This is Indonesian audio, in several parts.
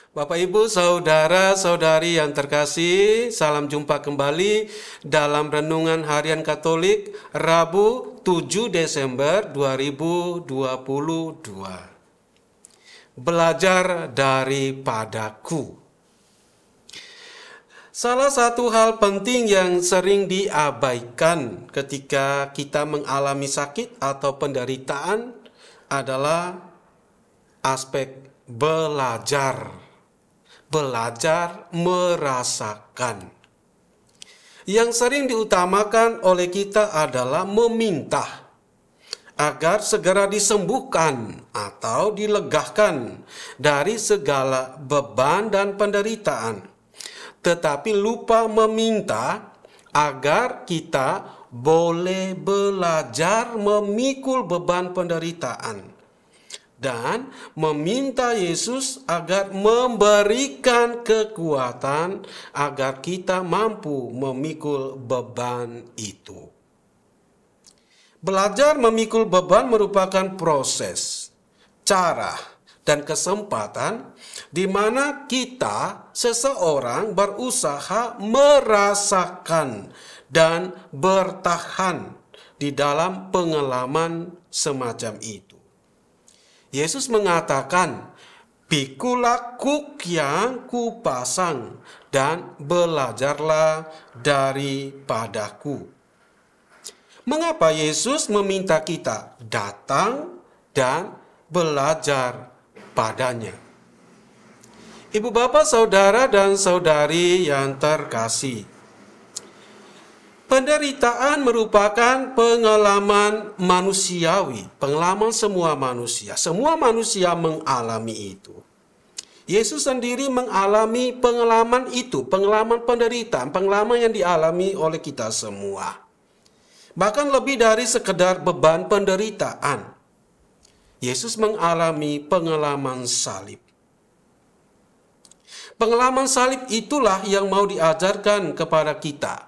Bapak, Ibu, saudara-saudari yang terkasih, salam jumpa kembali dalam Renungan Harian Katolik Rabu 7 Desember 2022. Belajar daripadaku. Salah satu hal penting yang sering diabaikan ketika kita mengalami sakit atau penderitaan adalah aspek belajar merasakan. Yang sering diutamakan oleh kita adalah meminta agar segera disembuhkan atau dilegahkan dari segala beban dan penderitaan. Tetapi lupa meminta agar kita boleh belajar memikul beban penderitaan dan meminta Yesus agar memberikan kekuatan agar kita mampu memikul beban itu. Belajar memikul beban merupakan proses, cara, dan kesempatan di mana seseorang berusaha merasakan dan bertahan di dalam pengalaman semacam itu. Yesus mengatakan, "Pikulah kuk yang kupasang dan belajarlah daripadaku." Mengapa Yesus meminta kita datang dan belajar padanya? Ibu, bapak, saudara, dan saudari yang terkasih, penderitaan merupakan pengalaman manusiawi, pengalaman semua manusia. Semua manusia mengalami itu. Yesus sendiri mengalami pengalaman itu, pengalaman penderitaan, pengalaman yang dialami oleh kita semua. Bahkan lebih dari sekedar beban penderitaan. Yesus mengalami pengalaman salib. Pengalaman salib itulah yang mau diajarkan kepada kita.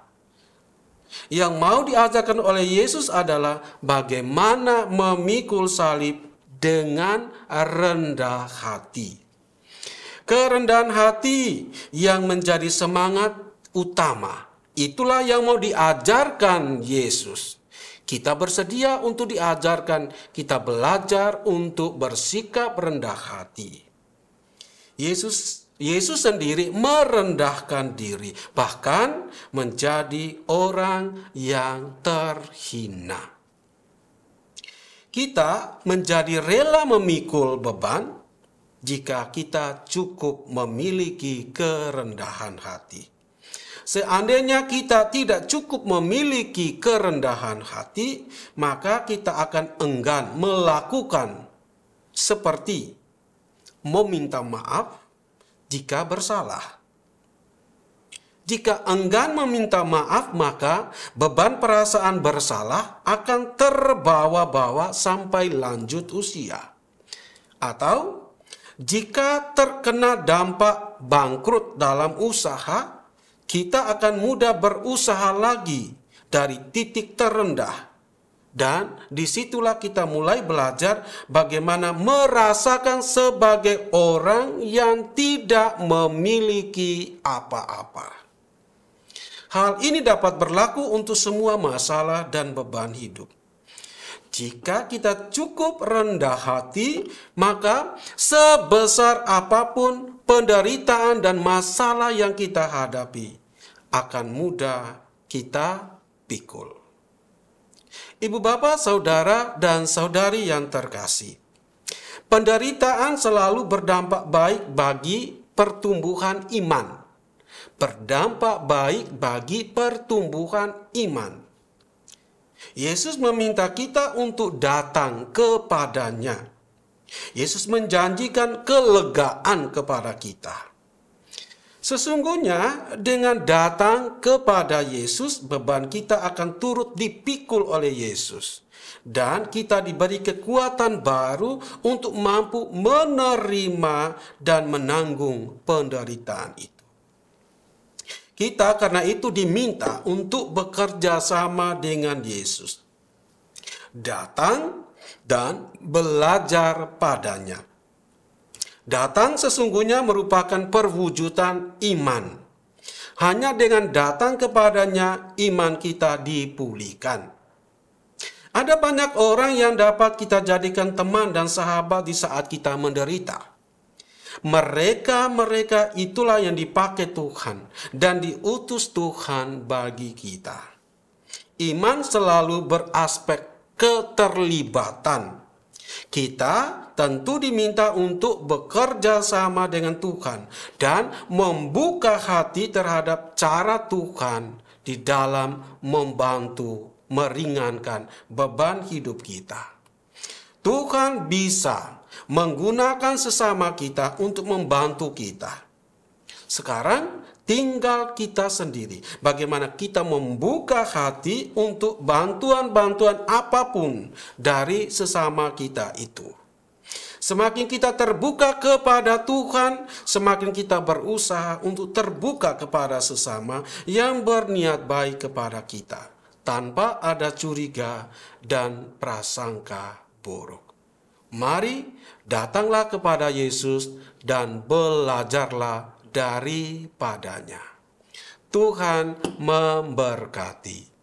Yang mau diajarkan oleh Yesus adalah bagaimana memikul salib dengan rendah hati. Kerendahan hati yang menjadi semangat utama. Itulah yang mau diajarkan Yesus. Kita bersedia untuk diajarkan, kita belajar untuk bersikap rendah hati. Yesus sendiri merendahkan diri, bahkan menjadi orang yang terhina. Kita menjadi rela memikul beban jika kita cukup memiliki kerendahan hati. Seandainya kita tidak cukup memiliki kerendahan hati, maka kita akan enggan melakukan seperti meminta maaf jika bersalah. Jika enggan meminta maaf, maka beban perasaan bersalah akan terbawa-bawa sampai lanjut usia. Atau jika terkena dampak bangkrut dalam usaha, kita akan mudah berusaha lagi dari titik terendah. Dan disitulah kita mulai belajar bagaimana merasakan sebagai orang yang tidak memiliki apa-apa. Hal ini dapat berlaku untuk semua masalah dan beban hidup. Jika kita cukup rendah hati, maka sebesar apapun penderitaan dan masalah yang kita hadapi, akan mudah kita pikul. Ibu, bapak, saudara, dan saudari yang terkasih, penderitaan selalu berdampak baik bagi pertumbuhan iman. Berdampak baik bagi pertumbuhan iman. Yesus meminta kita untuk datang kepadanya. Yesus menjanjikan kelegaan kepada kita. Sesungguhnya dengan datang kepada Yesus, beban kita akan turut dipikul oleh Yesus. Dan kita diberi kekuatan baru untuk mampu menerima dan menanggung penderitaan itu. Kita karena itu diminta untuk bekerja sama dengan Yesus. Datang dan belajar padanya. Datang sesungguhnya merupakan perwujudan iman. Hanya dengan datang kepadanya, iman kita dipulihkan. Ada banyak orang yang dapat kita jadikan teman dan sahabat di saat kita menderita. Mereka itulah yang dipakai Tuhan dan diutus Tuhan bagi kita. Iman selalu beraspek keterlibatan. Kita tentu diminta untuk bekerja sama dengan Tuhan dan membuka hati terhadap cara Tuhan di dalam membantu meringankan beban hidup kita. Tuhan bisa menggunakan sesama kita untuk membantu kita. Sekarang tinggal kita sendiri. Bagaimana kita membuka hati untuk bantuan-bantuan apapun dari sesama kita itu. Semakin kita terbuka kepada Tuhan, semakin kita berusaha untuk terbuka kepada sesama yang berniat baik kepada kita, tanpa ada curiga dan prasangka buruk. Mari datanglah kepada Yesus dan belajarlah daripadanya. Tuhan memberkati.